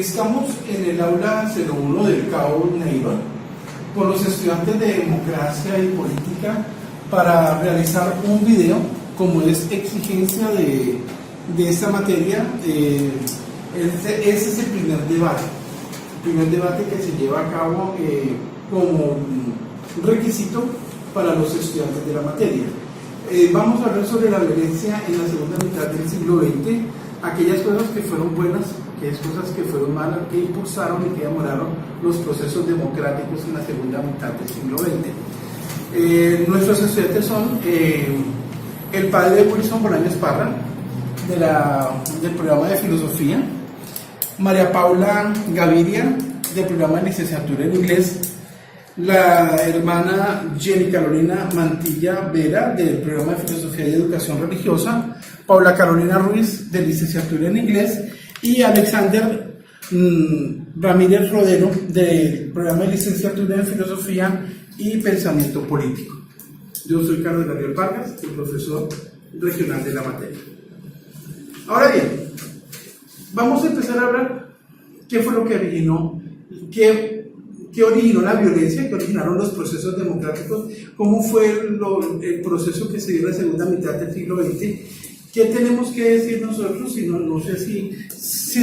Estamos en el aula 01 del CAO Neiva con los estudiantes de Democracia y Política para realizar un video, como es exigencia de esta materia. Ese es el primer debate que se lleva a cabo como requisito para los estudiantes de la materia. Vamos a hablar sobre la violencia en la segunda mitad del siglo XX, aquellas cosas que fueron buenas, aquellas cosas que fueron malas, que impulsaron y que demoraron los procesos democráticos en la segunda mitad del siglo XX. Nuestros estudiantes son el padre de Wilson Bolaños Parra, del programa de Filosofía, María Paula Gaviria, del programa de Licenciatura en Inglés, la hermana Jenny Carolina Mantilla Vera, del programa de Filosofía y Educación Religiosa, Paula Carolina Ruiz, de Licenciatura en Inglés, y Alexander Ramírez Rodero, del programa de Licenciatura en Filosofía y Pensamiento Político. Yo soy Carlos Gabriel Vargas, el profesor regional de la materia. Ahora bien, vamos a empezar a hablar qué fue lo que originó, qué originó la violencia, qué originaron los procesos democráticos, cómo fue el proceso que se dio en la segunda mitad del siglo XX, qué tenemos que decir nosotros, y no sé si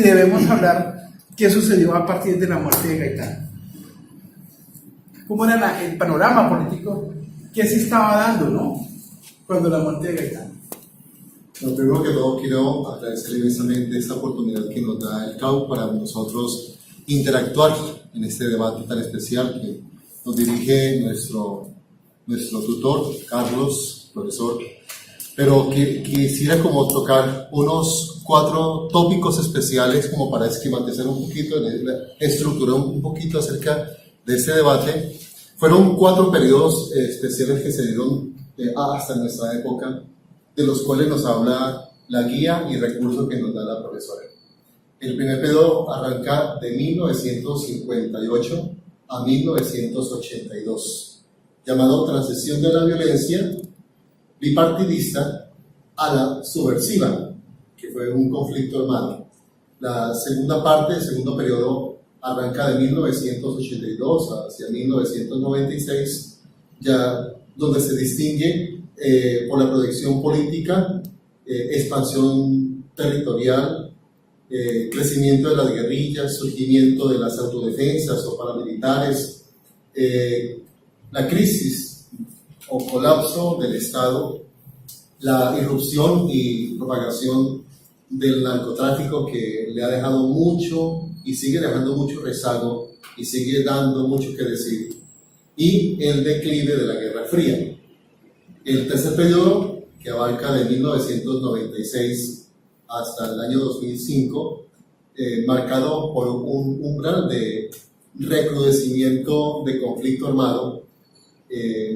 debemos hablar qué sucedió a partir de la muerte de Gaitán. ¿Cómo era el panorama político que se estaba dando, ¿no?, cuando la muerte de Gaitán? Lo primero que todo, quiero agradecer inmensamente esta oportunidad que nos da el CAU para nosotros interactuar en este debate tan especial que nos dirige nuestro tutor, Carlos, profesor. Pero quisiera como tocar unos 4 tópicos especiales como para esquematizar un poquito, estructurar un poquito acerca de este debate. Fueron 4 periodos especiales que se dieron hasta nuestra época, de los cuales nos habla la guía y recurso que nos da la profesora. El primer periodo arranca de 1958 a 1982, llamado Transición de la Violencia Bipartidista a la Subversiva, que fue un conflicto armado. La segunda parte, el segundo periodo, arranca de 1982 hacia 1996, ya donde se distingue por la proyección política, expansión territorial, crecimiento de las guerrillas, surgimiento de las autodefensas o paramilitares, la crisis o colapso del Estado, la irrupción y propagación del narcotráfico, que le ha dejado mucho y sigue dejando mucho rezago y sigue dando mucho que decir, y el declive de la Guerra Fría. El tercer periodo, que abarca de 1996 hasta el año 2005, marcado por un umbral de recrudecimiento de conflicto armado,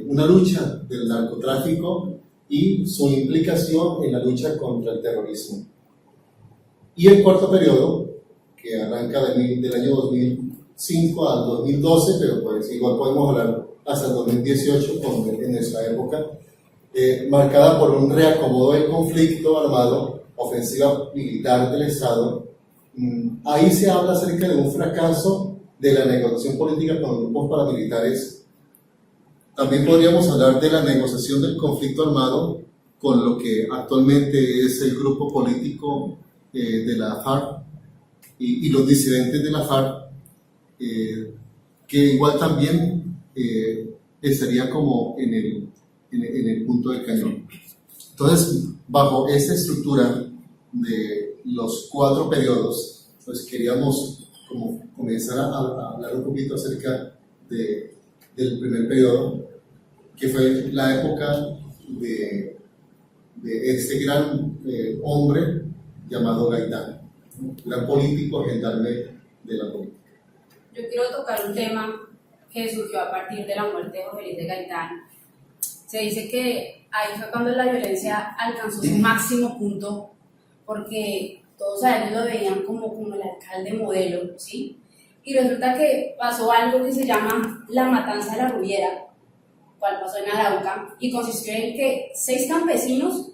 una lucha del narcotráfico y su implicación en la lucha contra el terrorismo. Y el cuarto periodo, que arranca del año 2005 al 2012, pero pues igual podemos hablar hasta el 2018 en nuestra época, marcada por un reacomodo del conflicto armado, ofensiva militar del Estado. Ahí se habla acerca de un fracaso de la negociación política con grupos paramilitares. También podríamos hablar de la negociación del conflicto armado con lo que actualmente es el grupo político de la FARC y los disidentes de la FARC, que igual también estaría como en el punto del cañón. Entonces, bajo esta estructura de los 4 periodos, pues queríamos como comenzar a hablar un poquito acerca del primer periodo, que fue la época de este gran hombre llamado Gaitán, gran político, gendarme de la política. Yo quiero tocar un tema que surgió a partir de la muerte de Jorge Luis de Gaitán. Se dice que ahí fue cuando la violencia alcanzó su máximo punto, porque todos a él lo veían como el alcalde modelo, ¿sí? Y resulta que pasó algo que se llama la matanza de la Rubiera, cual pasó en Arauca, y consistió en que 6 campesinos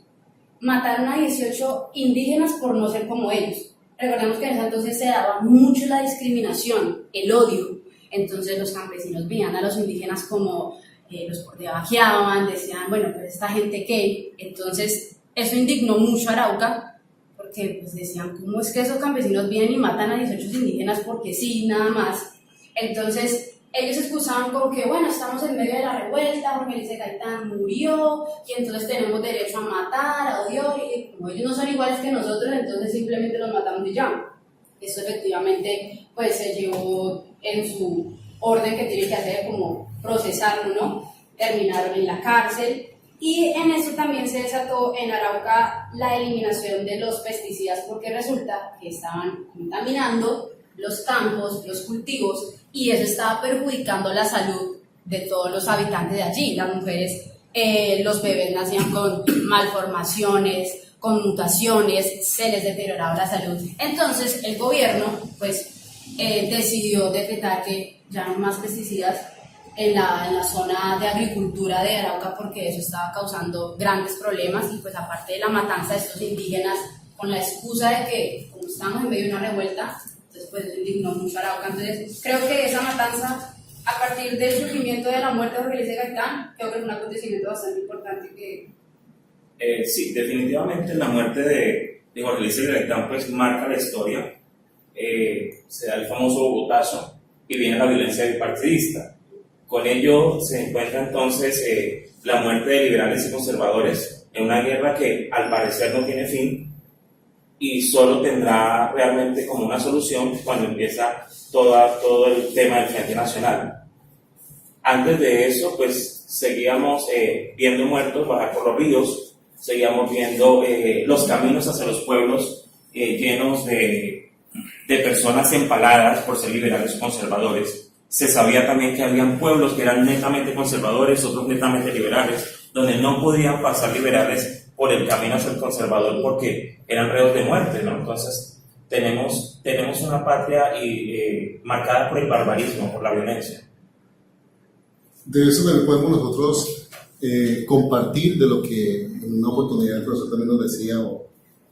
mataron a 18 indígenas por no ser como ellos. recordemos que en ese entonces se daba mucho la discriminación, el odio. Entonces los campesinos veían a los indígenas como los debajeaban, decían, bueno, pues esta gente qué. Entonces eso indignó mucho a Arauca, porque pues decían, ¿cómo es que esos campesinos vienen y matan a 18 indígenas porque sí, nada más? Entonces ellos se excusaban con que, bueno, estamos en medio de la revuelta, Jorge Eliezer Gaitán murió, y entonces tenemos derecho a matar, a odiar, y como ellos no son iguales que nosotros, entonces simplemente los matamos y ya. Eso efectivamente pues se llevó en su orden que tiene que hacer, como procesarlo, ¿no? Terminaron en la cárcel, y en eso también se desató en Arauca la eliminación de los pesticidas, porque resulta que estaban contaminando los campos, los cultivos, y eso estaba perjudicando la salud de todos los habitantes de allí. Las mujeres, los bebés nacían con malformaciones, con mutaciones, se les deterioraba la salud. Entonces el gobierno pues decidió decretar que ya no más pesticidas en la zona de agricultura de Arauca, porque eso estaba causando grandes problemas, y pues aparte de la matanza de estos indígenas, con la excusa de que como estamos en medio de una revuelta, entonces pues indignó mucho a Arauca. Entonces creo que esa matanza, a partir del surgimiento de la muerte de Jorge Eliezer Gaitán, creo que es un acontecimiento bastante importante que... Sí, definitivamente la muerte de Jorge Eliezer Gaitán pues marca la historia. Se da el famoso Bogotazo y viene la violencia bipartidista. Con ello se encuentra entonces la muerte de liberales y conservadores en una guerra que al parecer no tiene fin y solo tendrá realmente como una solución cuando empieza todo el tema del Frente Nacional. Antes de eso pues seguíamos viendo muertos bajar por los ríos, seguíamos viendo los caminos hacia los pueblos llenos de personas empaladas por ser liberales o conservadores. Se sabía también que habían pueblos que eran netamente conservadores, otros netamente liberales, donde no podían pasar liberales por el camino hacia el conservador porque eran reos de muerte, ¿no? Entonces tenemos una patria marcada por el barbarismo, por la violencia. De eso también podemos nosotros compartir de lo que en una oportunidad el profesor también nos decía, o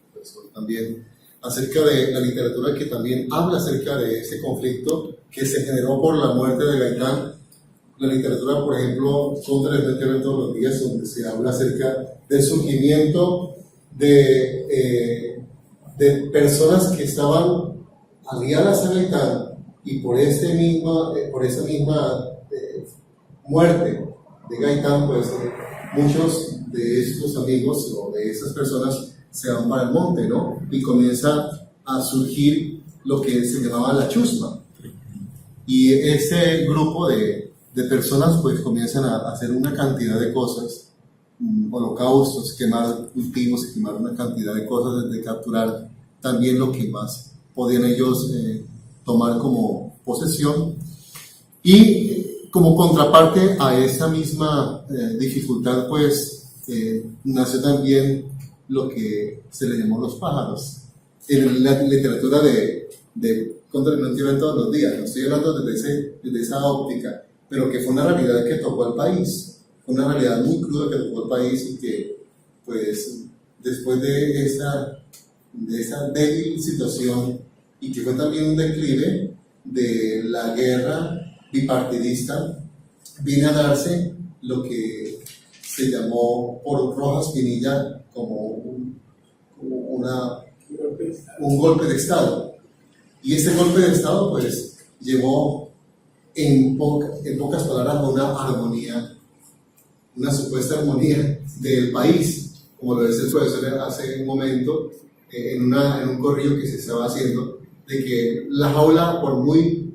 el profesor también, acerca de la literatura que también habla acerca de ese conflicto que se generó por la muerte de Gaitán. La literatura, por ejemplo, contra el Frente todos los días, donde se habla acerca del surgimiento de personas que estaban aliadas a Gaitán, y por esa misma muerte de Gaitán, pues muchos de estos amigos o de esas personas se van para el monte, ¿no? Y comienza a surgir lo que se llamaba la chusma. Y ese grupo de personas pues comienzan a hacer una cantidad de cosas, holocaustos, quemar cultivos, quemar una cantidad de cosas, desde capturar también lo que más podían ellos tomar como posesión. Y como contraparte a esa misma dificultad, pues nació también lo que se le llamó los pájaros. En la literatura de contra el Frente todos los días, no estoy hablando desde esa óptica, pero que fue una realidad que tocó al país, fue una realidad muy cruda que tocó al país, y que pues después de esa débil situación, y que fue también un declive de la guerra bipartidista, viene a darse lo que se llamó por Rojas Pinilla como un golpe de Estado. Y ese golpe de Estado pues llevó en pocas palabras a una armonía, una supuesta armonía del país, como lo decía el profesor hace un momento, en un corrillo que se estaba haciendo, de que la jaula, por muy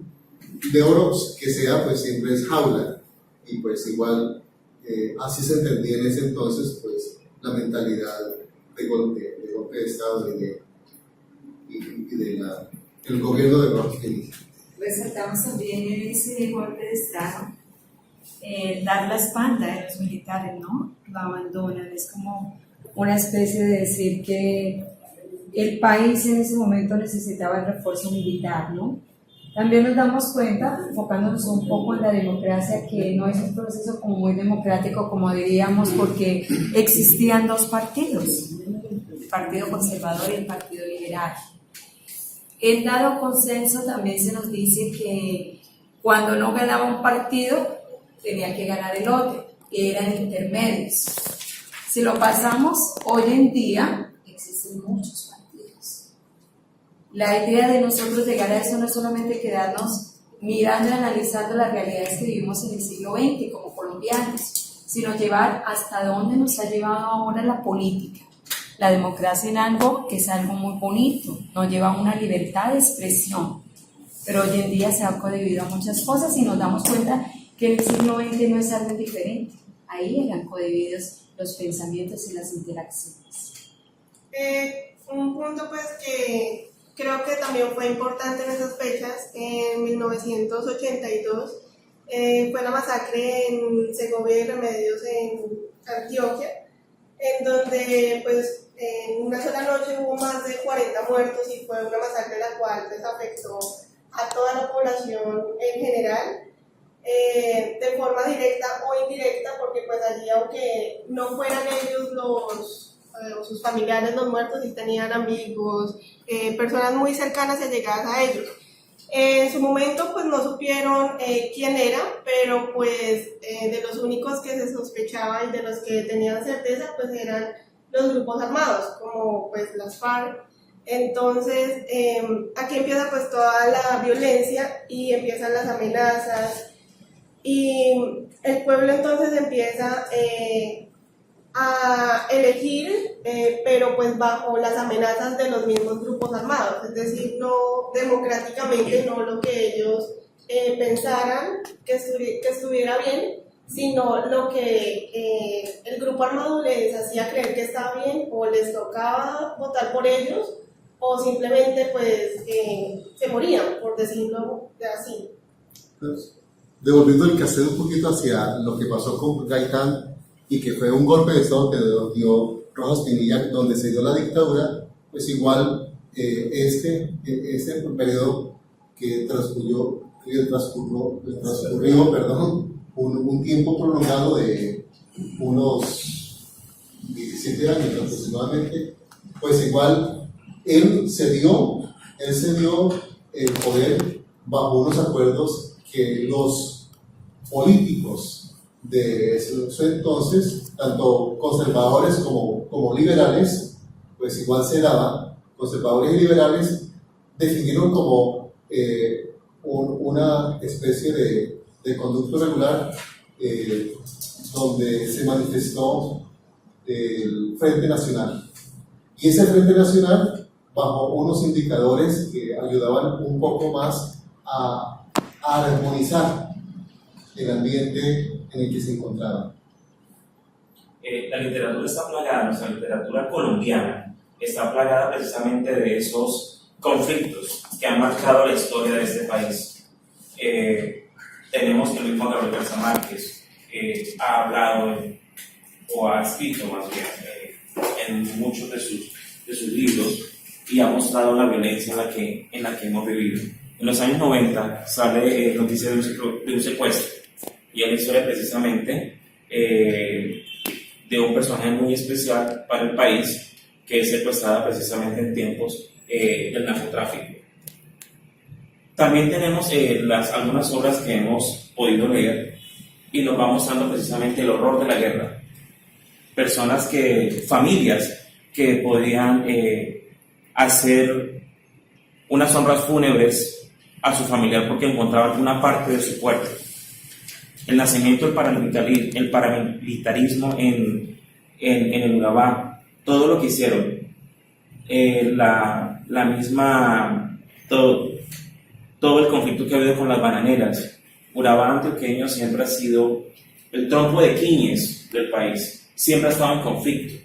de oro que sea, pues siempre es jaula, y pues igual así se entendía en ese entonces pues la mentalidad de golpe de Estado y del gobierno de Rojas Pinilla. Resaltamos también en ese golpe de Estado dar la espalda de los militares, ¿no? Lo abandonan, es como una especie de decir que el país en ese momento necesitaba el refuerzo militar, ¿no? También nos damos cuenta, enfocándonos un poco en la democracia, que no es un proceso como muy democrático, como diríamos, porque existían dos partidos, el Partido Conservador y el Partido Liberal. En dado consenso también se nos dice que cuando no ganaba un partido, tenía que ganar el otro, que eran intermedios. Si lo pasamos hoy en día, existen muchos partidos. La idea de nosotros llegar a eso no es solamente quedarnos mirando y analizando las realidades que vivimos en el siglo XX como colombianos, sino llevar hasta dónde nos ha llevado ahora la política, la democracia en algo que es algo muy bonito, nos lleva a una libertad de expresión, pero hoy en día se ha codividido muchas cosas y nos damos cuenta que en el siglo XX no es algo diferente, ahí eran codivididos los pensamientos y las interacciones. Un punto pues que creo que también fue importante en esas fechas, en 1982, fue la masacre en Segovia y Remedios en Antioquia, en donde pues en una sola noche hubo más de 40 muertos y fue una masacre la cual pues, afectó a toda la población en general, de forma directa o indirecta, porque pues allí aunque no fueran ellos o sus familiares los muertos, sí tenían amigos, personas muy cercanas y allegadas a ellos. En su momento pues no supieron quién era, pero pues de los únicos que se sospechaba y de los que tenían certeza pues eran los grupos armados, como pues las FARC. Entonces aquí empieza pues toda la violencia y empiezan las amenazas y el pueblo entonces empieza a elegir, pero pues bajo las amenazas de los mismos grupos armados, es decir, no democráticamente, no lo que ellos pensaran que estuviera bien, sino lo que el grupo armado les hacía creer que estaba bien, o les tocaba votar por ellos, o simplemente pues se morían, por decirlo así. Devolviendo el cassette un poquito hacia lo que pasó con Gaitán, y que fue un golpe de Estado que dio Rojas Pinilla, donde se dio la dictadura, pues igual este periodo que transcurrió un tiempo prolongado de unos 17 años aproximadamente, pues igual él se dio el poder bajo unos acuerdos que los políticos de ese entonces, tanto conservadores como liberales, pues igual se daba, conservadores y liberales definieron como una especie de conducto regular donde se manifestó el Frente Nacional. Y ese Frente Nacional, bajo unos indicadores que ayudaban un poco más a armonizar el ambiente en el que se encontraba. La literatura está plagada, nuestra literatura colombiana está plagada precisamente de esos conflictos que han marcado la historia de este país. Tenemos el mismo Gabriel García Márquez, ha hablado o ha escrito más bien en muchos de sus libros y ha mostrado la violencia en la que hemos vivido. En los años 90 sale noticia de un secuestro, y es la historia precisamente de un personaje muy especial para el país, que es secuestrada precisamente en tiempos del narcotráfico. También tenemos algunas obras que hemos podido leer y nos va mostrando precisamente el horror de la guerra. Familias que podían hacer unas honras fúnebres a su familiar porque encontraban una parte de su cuerpo. El nacimiento del paramilitarismo en el Urabá, todo lo que hicieron, todo el conflicto que ha habido con las bananeras. Urabá antioqueño siempre ha sido el tronco de Quíñez del país, siempre ha estado en conflicto,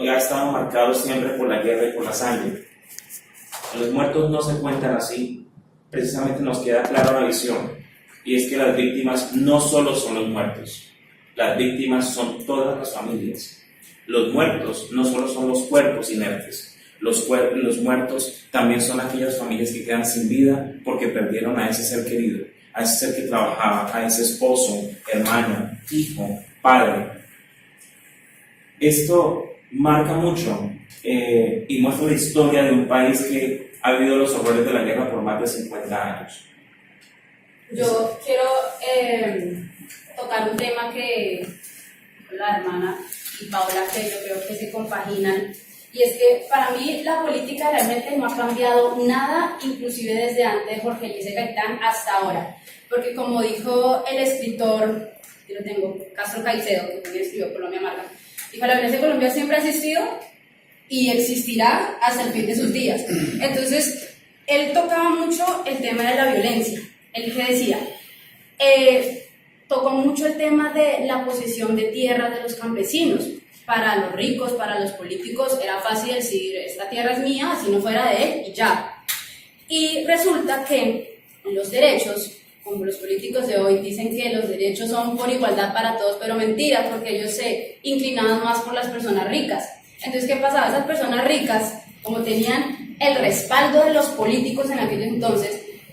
ha estado marcado siempre por la guerra y por la sangre. Los muertos no se cuentan así, precisamente nos queda clara la visión, y es que las víctimas no solo son los muertos, las víctimas son todas las familias. Los muertos no solo son los cuerpos inertes, los muertos también son aquellas familias que quedan sin vida porque perdieron a ese ser querido, a ese ser que trabajaba, a ese esposo, hermano, hijo, padre. Esto marca mucho y muestra la historia de un país que ha vivido los horrores de la guerra por más de 50 años. Yo quiero tocar un tema que la hermana y Paola, que yo creo que se compaginan, y es que para mí la política realmente no ha cambiado nada, inclusive desde antes de Jorge Eliezer Gaitán hasta ahora, porque como dijo el escritor, yo lo tengo, Castro Caicedo, que también escribió Colombia Marca, dijo: la violencia en Colombia siempre ha existido y existirá hasta el fin de sus días. Entonces, él tocaba mucho el tema de la violencia. Él que decía, tocó mucho el tema de la posesión de tierras de los campesinos. Para los ricos, para los políticos, era fácil decir: esta tierra es mía, así no fuera de él, y ya. Y resulta que los derechos, como los políticos de hoy dicen que los derechos son por igualdad para todos, pero mentira, porque ellos se inclinaban más por las personas ricas. Entonces, ¿qué pasaba? Esas personas ricas, como tenían el respaldo de los políticos en aquel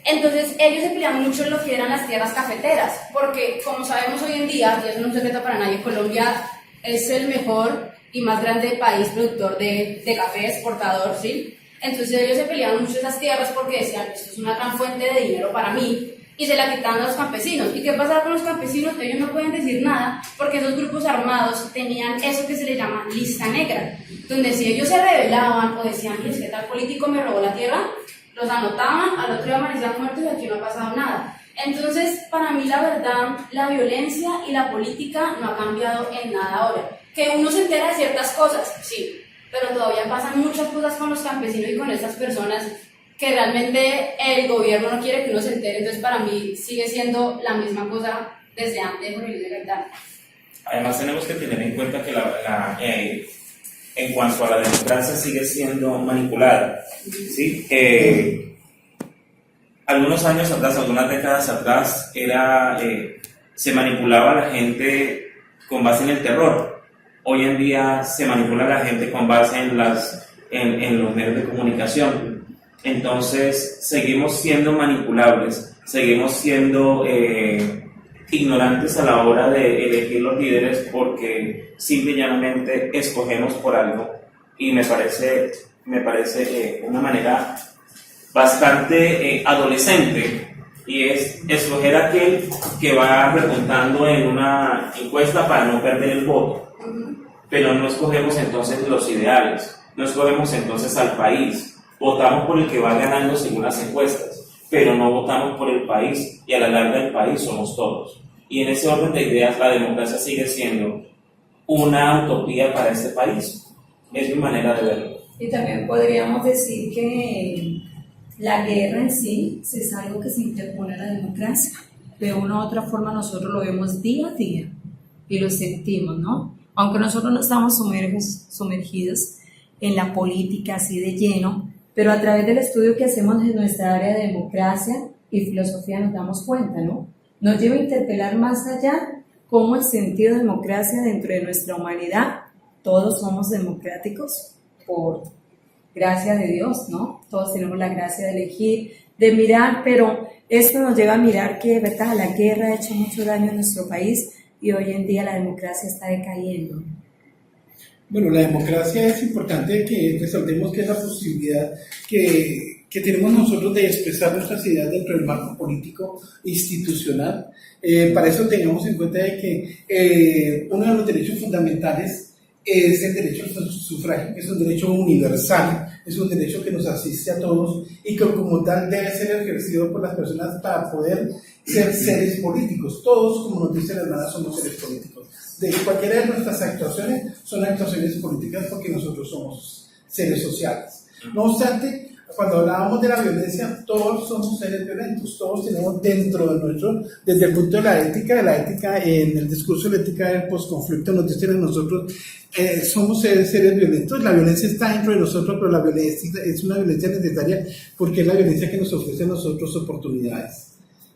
entonces ellos se peleaban mucho en lo que eran las tierras cafeteras, porque como sabemos hoy en día, y eso no es un secreto para nadie, Colombia es el mejor y más grande país productor de café, exportador, ¿sí? Entonces ellos se peleaban mucho esas tierras porque decían: esto es una gran fuente de dinero para mí, y se la quitaban a los campesinos. ¿Y qué pasaba con los campesinos? Ellos no pueden decir nada porque esos grupos armados tenían eso que se le llama lista negra, donde si ellos se rebelaban o decían: es que tal político me robó la tierra, los anotaban, al otro día amanecían muertos y aquí no ha pasado nada. Entonces, para mí, la verdad, la violencia y la política no ha cambiado en nada ahora. Que uno se entera de ciertas cosas, sí, pero todavía pasan muchas cosas con los campesinos y con estas personas que realmente el gobierno no quiere que uno se entere. Entonces, para mí, sigue siendo la misma cosa desde antes de Jorge Eliezer Gaitán. Además, tenemos que tener en cuenta que en cuanto a la democracia sigue siendo manipulada, ¿sí? Algunos años atrás, algunas décadas atrás, se manipulaba a la gente con base en el terror. Hoy en día se manipula a la gente con base en los medios de comunicación. Entonces, seguimos siendo manipulables, seguimos siendo ignorantes a la hora de elegir los líderes porque simple y llanamente escogemos por algo, y me parece una manera bastante adolescente, y es escoger a aquel que va repuntando en una encuesta para no perder el voto, pero no escogemos entonces los ideales, no escogemos entonces al país, votamos por el que va ganando según las encuestas, pero no votamos por el país, y a la larga el país somos todos. Y en ese orden de ideas, la democracia sigue siendo una utopía para este país. Es mi manera de verlo. Y también podríamos decir que la guerra en sí es algo que se interpone a la democracia. De una u otra forma nosotros lo vemos día a día y lo sentimos, ¿no? Aunque nosotros no estamos sumergidos en la política así de lleno, pero a través del estudio que hacemos en nuestra área de democracia y filosofía nos damos cuenta, ¿no? Nos lleva a interpelar más allá cómo el sentido de democracia dentro de nuestra humanidad, todos somos democráticos por gracia de Dios, ¿no? Todos tenemos la gracia de elegir, de mirar, pero esto nos lleva a mirar que, ¿verdad?, la guerra ha hecho mucho daño en nuestro país y hoy en día la democracia está decayendo. Bueno, la democracia es importante que resaltemos que es la posibilidad que tenemos nosotros de expresar nuestras ideas dentro del marco político institucional. Para eso tengamos en cuenta de que uno de los derechos fundamentales es el derecho al sufragio, que es un derecho universal, es un derecho que nos asiste a todos y que como tal debe ser ejercido por las personas para poder ser seres políticos. Todos, como nos dice la hermana, somos seres políticos. De cualquiera de nuestras actuaciones son actuaciones políticas porque nosotros somos seres sociales. No obstante, cuando hablábamos de la violencia, todos somos seres violentos, todos tenemos dentro de nuestro, desde el punto de la ética en el discurso de la ética del posconflicto nos dicen a nosotros, somos seres violentos, la violencia está dentro de nosotros, pero la violencia es una violencia necesaria porque es la violencia que nos ofrece a nosotros oportunidades.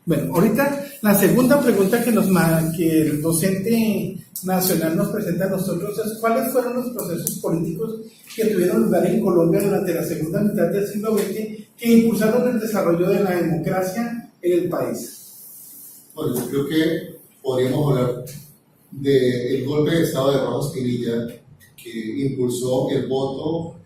Bueno, ahorita la segunda pregunta que el docente nacional nos presenta a nosotros es ¿cuáles fueron los procesos políticos que tuvieron lugar en Colombia durante la segunda mitad del siglo XX que impulsaron el desarrollo de la democracia en el país? Bueno, yo creo que podríamos hablar del golpe de Estado de Ramos Pinilla que impulsó el voto,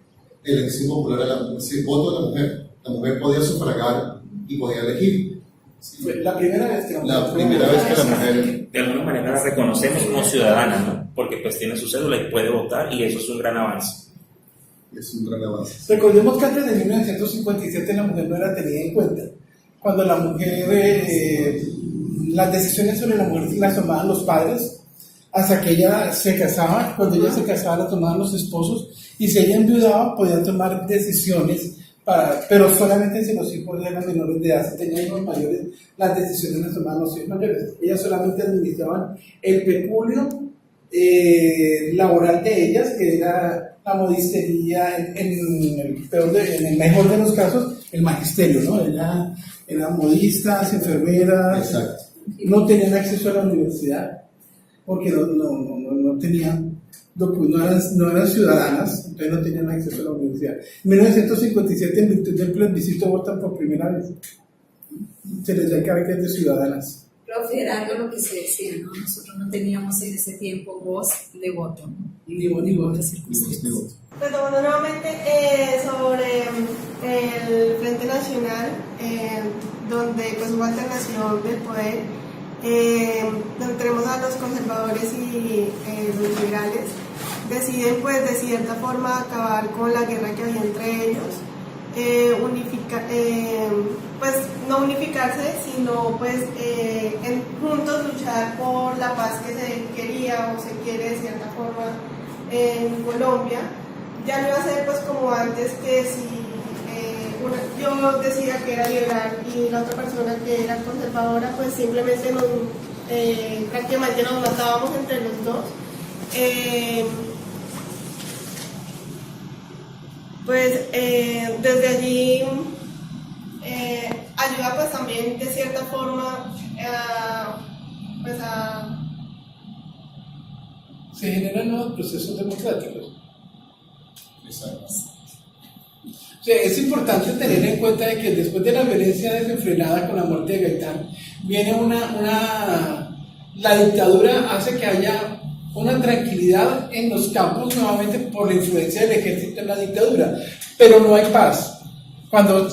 elección popular, el voto de la mujer. La mujer podía sufragar y podía elegir. ¿Sí? Fue la primera vez que La primera vez que la mujer... De alguna manera la reconocemos como ciudadana, ¿no? Porque pues tiene su cédula y puede votar, y eso es un gran avance. Es un gran avance. Recordemos que antes de 1957 la mujer no era tenida en cuenta. Cuando la mujer, las decisiones sobre la mujer las tomaban los padres, hasta que ella se casaba. Cuando ella se casaba las tomaban los esposos, y si ella enviudaba podían tomar decisiones, pero solamente si los hijos eran menores de edad. Si tenían hijos mayores, las decisiones las tomaban los hijos mayores. Ellas solamente administraban el peculio laboral de ellas, que era la modistería, en el mejor de los casos, el magisterio, ¿no? Eran modistas, enfermeras. Exacto. No tenían acceso a la universidad porque no tenían, no eran ciudadanas, entonces no tenían acceso a la universidad. En 1957, en virtud del plebiscito, votan por primera vez. Se les da el carácter de ciudadanas. Profe, era algo lo que se decía, ¿no? Nosotros no teníamos en ese tiempo voz de voto, ¿no? Ni voto. Pues tomando nuevamente sobre el Frente Nacional, donde pues hubo alternación del poder, donde tenemos a los conservadores y los liberales, deciden pues de cierta forma acabar con la guerra que había entre ellos, pues no unificarse, sino pues juntos luchar por la paz que se quería o se quiere de cierta forma en Colombia. Ya no iba a ser pues como antes, que si yo decía que era liberal y la otra persona que era conservadora, pues simplemente prácticamente nos matábamos entre los dos. Desde allí ayuda pues también de cierta forma Se generan nuevos procesos democráticos. Exacto. O sea, es importante tener en cuenta de que después de la violencia desenfrenada con la muerte de Gaitán, viene la dictadura hace que haya una tranquilidad en los campos nuevamente por la influencia del ejército en la dictadura, pero no hay paz. Cuando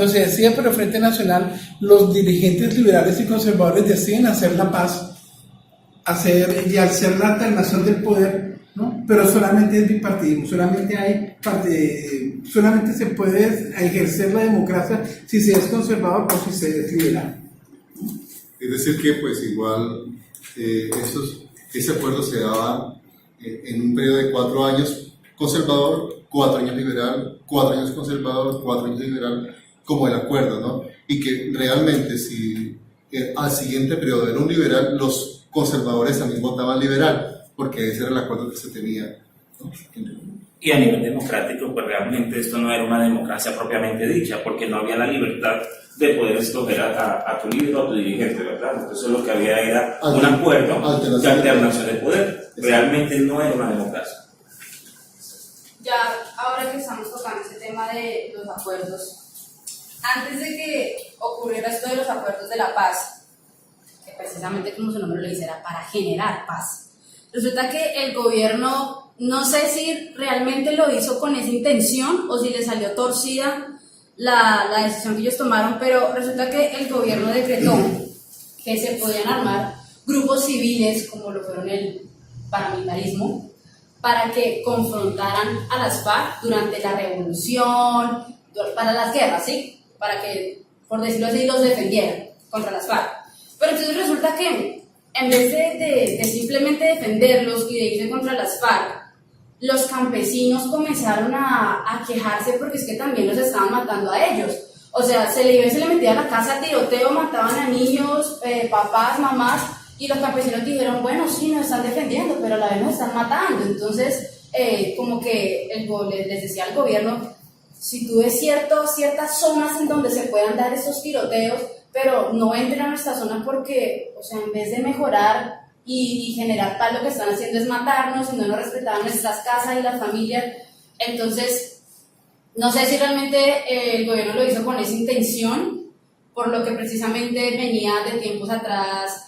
se decide por el Frente Nacional, los dirigentes liberales y conservadores deciden hacer la paz, y hacer la alternación del poder, ¿no? Pero solamente es bipartidismo, solamente se puede ejercer la democracia si se es conservador o si se es liberal. Es decir que pues igual ese acuerdo se daba en un periodo de 4 años conservador, 4 años liberal, 4 años conservador, 4 años liberal, como el acuerdo, ¿no? Y que realmente si al siguiente periodo era un liberal, los conservadores también votaban liberal, porque ese era el acuerdo que se tenía, ¿no? Y a nivel democrático, pues realmente esto no era una democracia propiamente dicha, porque no había la libertad de poder escoger a tu líder o a tu dirigente, ¿verdad? Entonces lo que había era un acuerdo de alternación de poder. Realmente no era una democracia. Ya, ahora que estamos tocando este tema de los acuerdos, antes de que ocurriera esto de los acuerdos de la paz, que precisamente como su nombre lo dice, era para generar paz, resulta que el gobierno, no sé si realmente lo hizo con esa intención o si le salió torcida la decisión que ellos tomaron, pero resulta que el gobierno decretó que se podían armar grupos civiles, como lo fueron el paramilitarismo, para que confrontaran a las FARC durante la revolución, para las guerras, ¿sí? Para que, por decirlo así, los defendieran contra las FARC. Pero entonces resulta que, en vez de simplemente defenderlos y de irse contra las FARC, los campesinos comenzaron a quejarse porque es que también los estaban matando a ellos. O sea, se le metía a la casa a tiroteo, mataban a niños, papás, mamás, y los campesinos dijeron, bueno, sí, nos están defendiendo, pero a la vez nos están matando. Entonces, como que les decía al gobierno, si tú ves ciertas zonas en donde se puedan dar esos tiroteos, pero no entren a nuestra zona porque, o sea, en vez de mejorar y generar paz, lo que están haciendo es matarnos y no nos respetaban nuestras casas y las familias. Entonces, no sé si realmente el gobierno lo hizo con esa intención, por lo que precisamente venía de tiempos atrás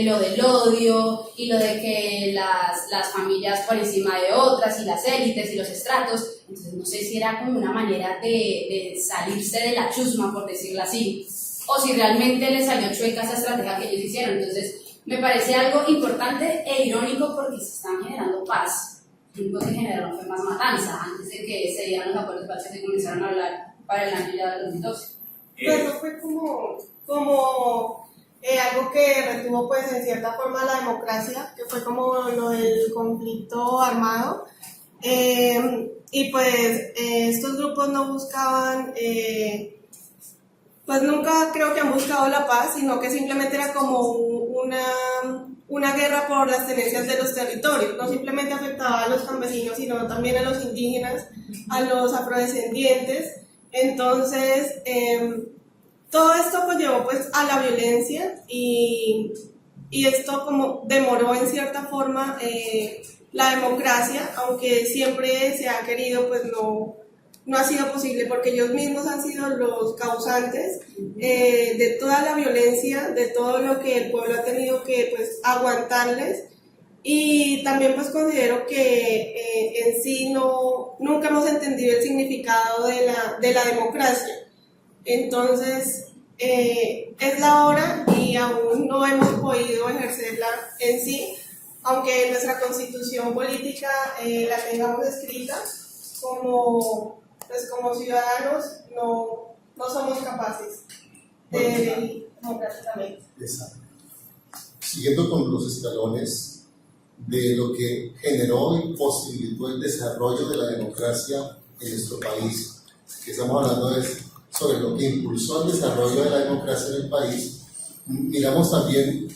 lo del odio y lo de que las familias por encima de otras y las élites y los estratos. Entonces no sé si era como una manera de salirse de la chusma, por decirlo así, o si realmente les salió chueca esa estrategia que ellos hicieron. Entonces me parece algo importante e irónico porque se están generando paz. Lo único que generaron fue más matanza antes de que se dieran los acuerdos patrios y comenzaron a hablar para el año ya del 2012. Eso fue como algo que retuvo pues en cierta forma la democracia, que fue como lo del conflicto armado. Y pues estos grupos no buscaban, pues nunca creo que han buscado la paz, sino que simplemente era como una guerra por las tenencias de los territorios. No simplemente afectaba a los campesinos, sino también a los indígenas, a los afrodescendientes. Entonces, todo esto pues llevó pues a la violencia y esto como demoró en cierta forma la democracia, aunque siempre se ha querido, pues no ha sido posible porque ellos mismos han sido los causantes de toda la violencia, de todo lo que el pueblo ha tenido que pues aguantarles. Y también pues considero que en sí nunca hemos entendido el significado de la democracia. Entonces es la hora y aún no hemos podido ejercerla en sí, aunque nuestra constitución política la tengamos escrita, como ciudadanos no somos capaces de vivir democráticamente. Exacto. Siguiendo con los escalones de lo que generó y posibilitó el desarrollo de la democracia en nuestro país, que estamos hablando es sobre lo que impulsó el desarrollo de la democracia en el país, miramos también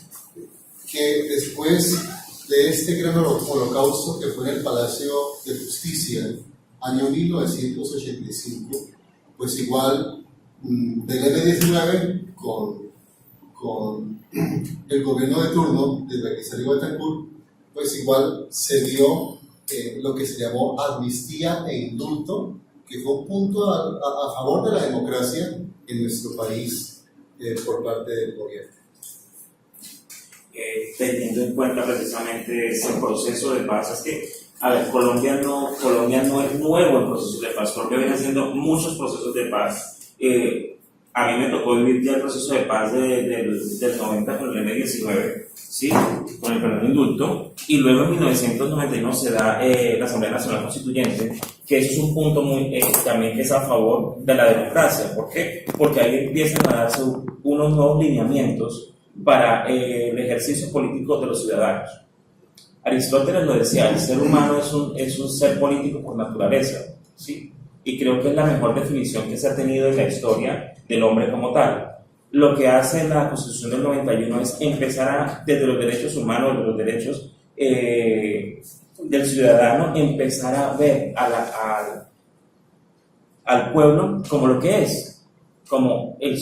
que después de este gran holocausto que fue en el Palacio de Justicia, año 1985, pues igual del M-19 con el gobierno de turno de Belisario Betancur, pues igual se dio lo que se llamó amnistía e indulto, que fue un punto a favor de la democracia en nuestro país por parte del gobierno. Teniendo en cuenta precisamente ese proceso de paz, es que, a ver, Colombia no es nuevo en procesos de paz. Colombia viene haciendo muchos procesos de paz. A mí me tocó vivir ya el proceso de paz del 90 con el M-19, ¿sí? Con el primer indulto, y luego en 1991 se da la Asamblea Nacional Constituyente, que eso es un punto muy también que es a favor de la democracia. ¿Por qué? Porque ahí empiezan a darse unos nuevos lineamientos para el ejercicio político de los ciudadanos. Aristóteles lo decía, el ser humano es un ser político por naturaleza, ¿sí? Y creo que es la mejor definición que se ha tenido en la historia del hombre como tal. Lo que hace la Constitución del 91 es empezar desde los derechos humanos, de los derechos del ciudadano, empezar a ver al pueblo como lo que es, como el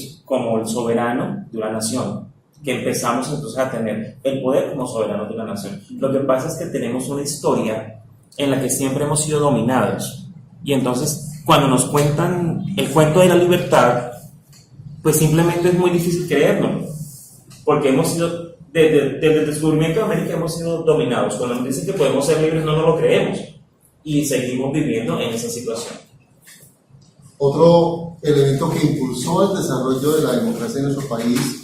soberano de una nación, que empezamos entonces a tener el poder como soberano de una nación. Lo que pasa es que tenemos una historia en la que siempre hemos sido dominados, y entonces cuando nos cuentan el cuento de la libertad, pues simplemente es muy difícil creerlo, porque hemos sido, desde el descubrimiento de América hemos sido dominados. Cuando nos dicen que podemos ser libres no nos lo creemos, y seguimos viviendo en esa situación. Otro elemento que impulsó el desarrollo de la democracia en nuestro país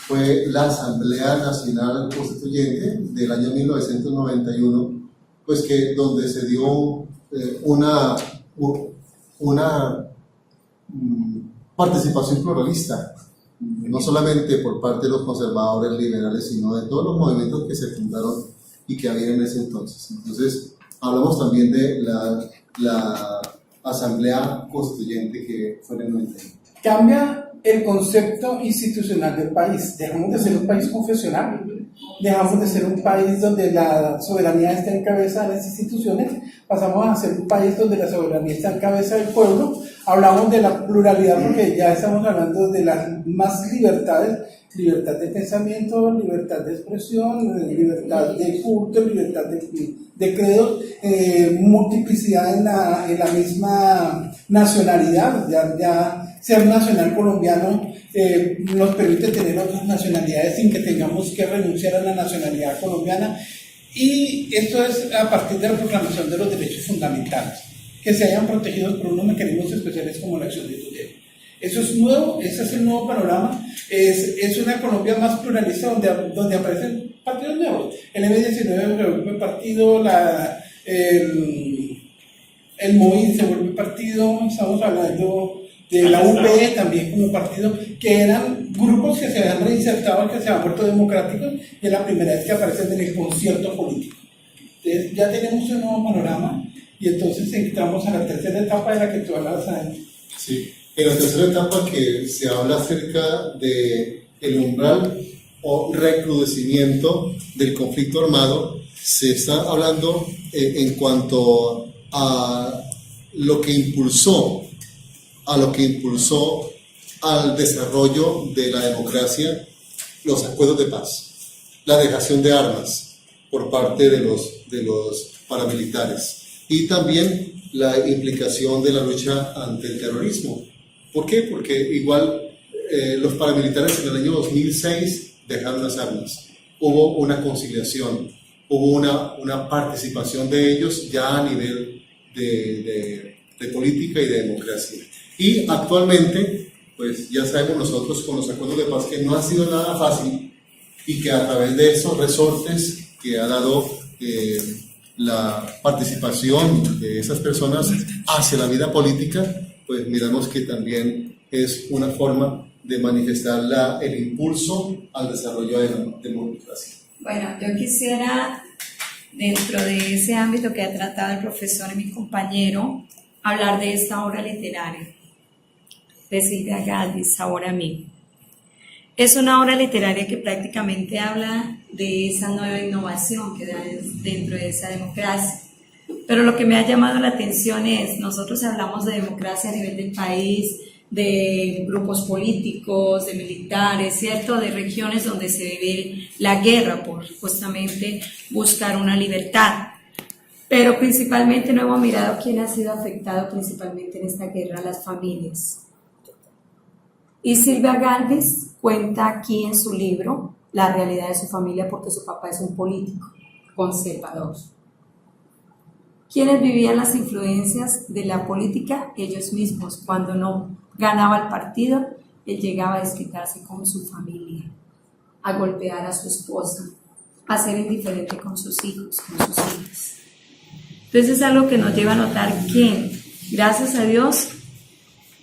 fue la Asamblea Nacional Constituyente del año 1991, pues que donde se dio una participación pluralista, no solamente por parte de los conservadores liberales, sino de todos los movimientos que se fundaron y que había en ese entonces. Entonces, hablamos también de la Asamblea Constituyente que fue en el 91. Cambia el concepto institucional del país. Dejamos de ser un país confesional, dejamos de ser un país donde la soberanía está en cabeza de las instituciones, pasamos a ser un país donde la soberanía está en cabeza del pueblo. Hablamos de la pluralidad porque ya estamos hablando de las más libertades: libertad de pensamiento, libertad de expresión, libertad de culto, libertad de credo, multiplicidad en la misma nacionalidad. Ya ser nacional colombiano nos permite tener otras nacionalidades sin que tengamos que renunciar a la nacionalidad colombiana. Y esto es a partir de la proclamación de los derechos fundamentales, que se hayan protegido por unos mecanismos especiales como la acción de tutela. Eso es nuevo, ese es el nuevo panorama. Es una Colombia más pluralista donde aparecen partidos nuevos. El M19 se vuelve partido, el MOI se vuelve partido, estamos hablando de la UP también como partido, que eran grupos que se habían reinsertado, que se habían vuelto democráticos, y es la primera vez que aparecen en el concierto político. Entonces ya tenemos un nuevo panorama, y entonces entramos a la tercera etapa de la que tú hablabas antes. Sí, en la tercera etapa que se habla acerca de el umbral o recrudecimiento del conflicto armado, se está hablando en cuanto a lo que impulsó al desarrollo de la democracia, los acuerdos de paz, la dejación de armas por parte de los paramilitares y también la implicación de la lucha ante el terrorismo. ¿Por qué? Porque igual los paramilitares en el año 2006 dejaron las armas, hubo una conciliación, hubo una participación de ellos ya a nivel de política y de democracia. Y actualmente, pues ya sabemos nosotros con los acuerdos de paz que no ha sido nada fácil y que a través de esos resortes que ha dado la participación de esas personas hacia la vida política, pues miramos que también es una forma de manifestar el impulso al desarrollo de la democracia. Bueno, yo quisiera, dentro de ese ámbito que ha tratado el profesor y mi compañero, hablar de esta obra literaria de Silvia Galvis, Sabor a mí. Es una obra literaria que prácticamente habla de esa nueva innovación que da dentro de esa democracia. Pero lo que me ha llamado la atención es, nosotros hablamos de democracia a nivel del país, de grupos políticos, de militares, ¿cierto? De regiones donde se vive la guerra por justamente buscar una libertad. Pero principalmente no hemos mirado quién ha sido afectado principalmente en esta guerra, las familias. Y Silvia Galvis cuenta aquí en su libro la realidad de su familia porque su papá es un político conservador. ¿Quiénes vivían las influencias de la política? Ellos mismos. Cuando no ganaba el partido, él llegaba a desquitarse con su familia, a golpear a su esposa, a ser indiferente con sus hijos, con sus hijas. Entonces es algo que nos lleva a notar que, gracias a Dios,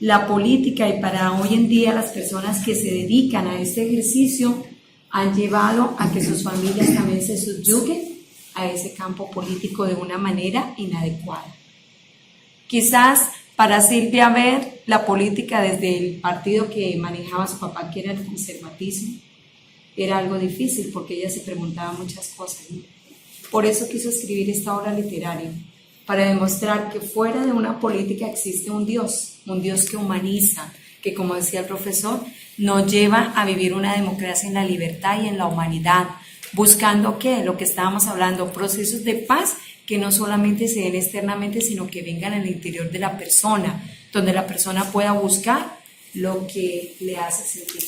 la política y para hoy en día las personas que se dedican a este ejercicio han llevado a que sus familias también se subyuguen a ese campo político de una manera inadecuada. Quizás para Silvia ver la política desde el partido que manejaba su papá, que era el conservatismo, era algo difícil porque ella se preguntaba muchas cosas, ¿no? Por eso quiso escribir esta obra literaria, para demostrar que fuera de una política existe un Dios que humaniza, que como decía el profesor, nos lleva a vivir una democracia en la libertad y en la humanidad, buscando ¿qué? Lo que estábamos hablando, procesos de paz que no solamente se den externamente, sino que vengan en el interior de la persona, donde la persona pueda buscar lo que le hace sentir.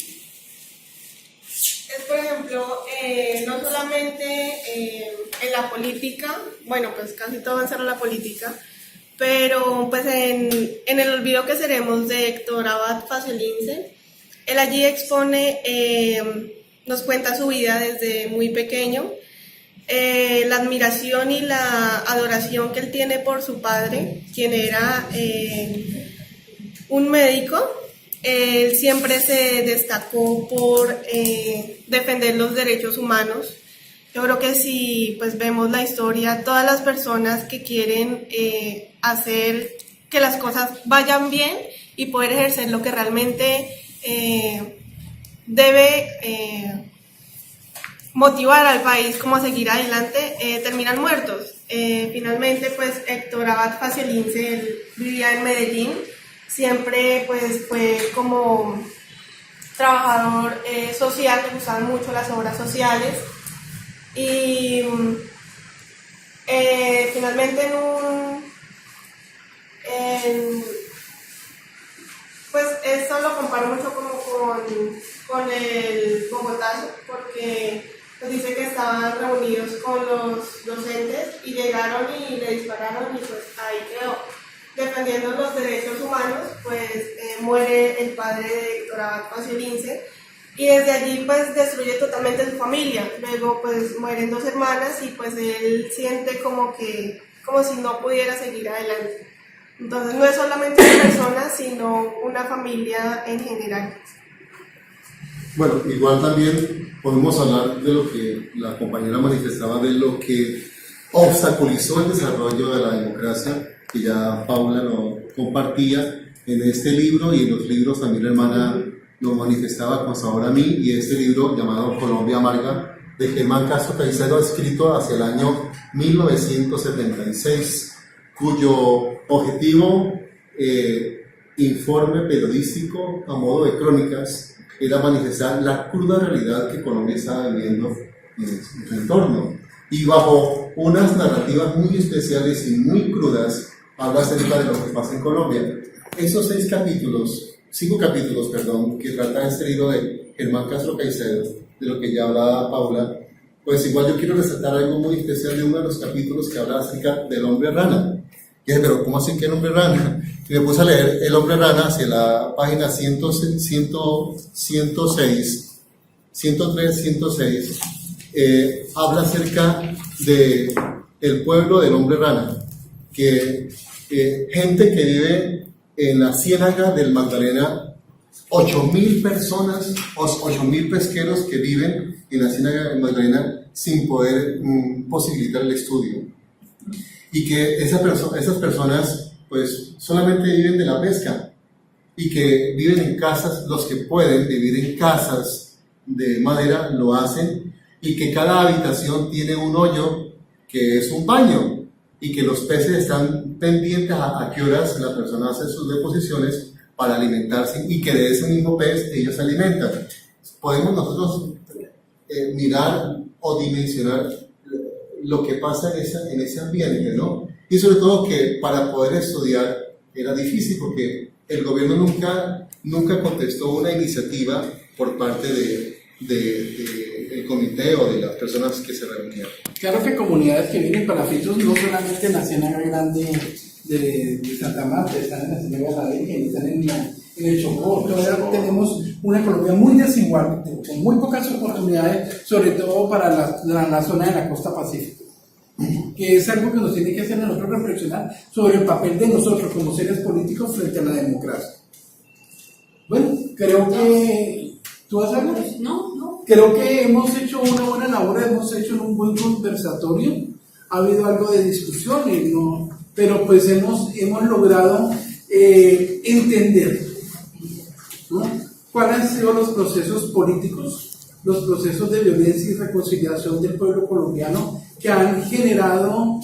Es, por ejemplo, no solamente en la política, bueno, pues casi todo va a ser la política, pero pues en El olvido que seremos de Héctor Abad Faciolince, él allí expone, nos cuenta su vida desde muy pequeño, la admiración y la adoración que él tiene por su padre, quien era un médico. Él siempre se destacó por defender los derechos humanos. Yo creo que si pues vemos la historia, todas las personas que quieren hacer que las cosas vayan bien y poder ejercer lo que realmente debe motivar al país como a seguir adelante, terminan muertos. Finalmente, pues Héctor Abad Faciolince, él vivía en Medellín, siempre pues fue como trabajador social, le gustaban mucho las obras sociales y finalmente pues esta con el Bogotazo, porque pues dice que estaban reunidos con los docentes y llegaron y le dispararon y pues ahí quedó. Defendiendo los derechos humanos, pues muere el padre de Héctor Abad Pacio-Lince y desde allí pues destruye totalmente su familia. Luego pues mueren 2 hermanas y pues él siente como si no pudiera seguir adelante. Entonces no es solamente una persona, sino una familia en general. Bueno, igual también podemos hablar de lo que la compañera manifestaba, de lo que obstaculizó el desarrollo de la democracia, que ya Paula lo compartía en este libro, y en los libros también la hermana lo manifestaba con sabor a mí, y este libro llamado Colombia Amarga, de Germán Castro Caicedo, escrito hacia el año 1976, cuyo objetivo, informe periodístico a modo de crónicas, era manifestar la cruda realidad que Colombia estaba viviendo en su entorno. Y bajo unas narrativas muy especiales y muy crudas, habla acerca de lo que pasa en Colombia. Esos 5 capítulos, que trata este libro de Germán Castro Caicedo, de lo que ya hablaba Paula, pues igual yo quiero resaltar algo muy especial de uno de los capítulos que habla acerca del hombre rana. Y dije, pero ¿cómo así que el hombre rana? Y me puse a leer El hombre rana hacia la página 103, 106, habla acerca de el pueblo del hombre rana, que gente que vive en la ciénaga del Magdalena, 8.000 personas, 8.000 pesqueros que viven en la ciénaga del Magdalena sin poder posibilitar el estudio, y que esas personas pues solamente viven de la pesca, y que viven en casas, los que pueden vivir en casas de madera lo hacen, y que cada habitación tiene un hoyo que es un baño, y que los peces están pendientes a qué horas la persona hace sus deposiciones para alimentarse, y que de ese mismo pez ellos se alimentan. Podemos nosotros mirar o dimensionar lo que pasa en ese ambiente, ¿no? Y sobre todo que para poder estudiar era difícil, porque el gobierno nunca contestó una iniciativa por parte del comité o de las personas que se reunían. Claro que comunidades que viven palafitos no solamente en la Ciénaga Grande de Santa Marta, están en la Ciénaga de la Virgen, están en el Chocó. Todavía tenemos una Colombia muy desigual, con muy pocas oportunidades, sobre todo para la zona de la costa pacífica, que es algo que nos tiene que hacer a nosotros reflexionar sobre el papel de nosotros como seres políticos frente a la democracia. Bueno, creo que... ¿Tú vas a hablar? No. Creo que hemos hecho una buena labor, hemos hecho un buen conversatorio, ha habido algo de discusión, ¿no? Pero pues hemos logrado entender, ¿no?, cuáles han sido los procesos políticos, los procesos de violencia y reconciliación del pueblo colombiano que han generado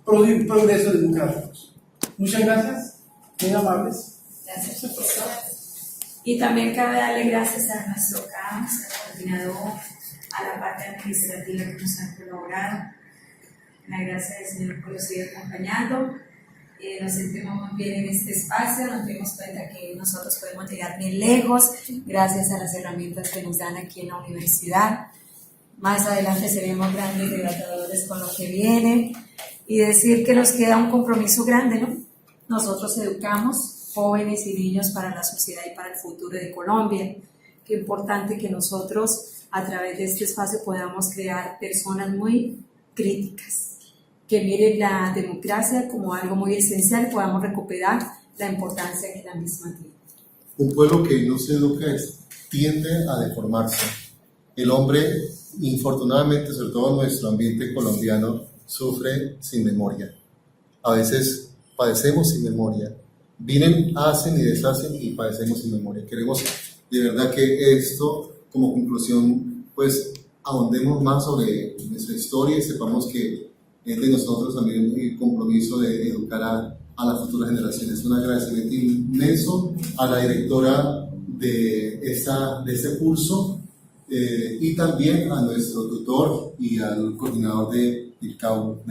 progresos democráticos. Muchas gracias, muy amables. Gracias, profesor. Y también cabe darle gracias a nuestro CAMS, al coordinador, a la parte administrativa que nos han colaborado. La gracia del Señor por nos seguir acompañando. Nos sentimos muy bien en este espacio, nos dimos cuenta que nosotros podemos llegar bien lejos gracias a las herramientas que nos dan aquí en la universidad. Más adelante seremos grandes debatadores con lo que viene, y decir que nos queda un compromiso grande, ¿no? Nosotros educamos jóvenes y niños para la sociedad y para el futuro de Colombia. Qué importante que nosotros a través de este espacio podamos crear personas muy críticas, que miren la democracia como algo muy esencial, podamos recuperar la importancia que la misma tiene. Un pueblo que no se educa tiende a deformarse. El hombre, infortunadamente, sobre todo en nuestro ambiente colombiano, sufre sin memoria. A veces padecemos sin memoria. Vienen, hacen y deshacen y padecemos sin memoria. Queremos de verdad que esto, como conclusión, pues ahondemos más sobre nuestra historia y sepamos que es de nosotros también el compromiso de educar a las futuras generaciones. Un agradecimiento inmenso a la directora de este curso y también a nuestro tutor y al coordinador de IRCAU.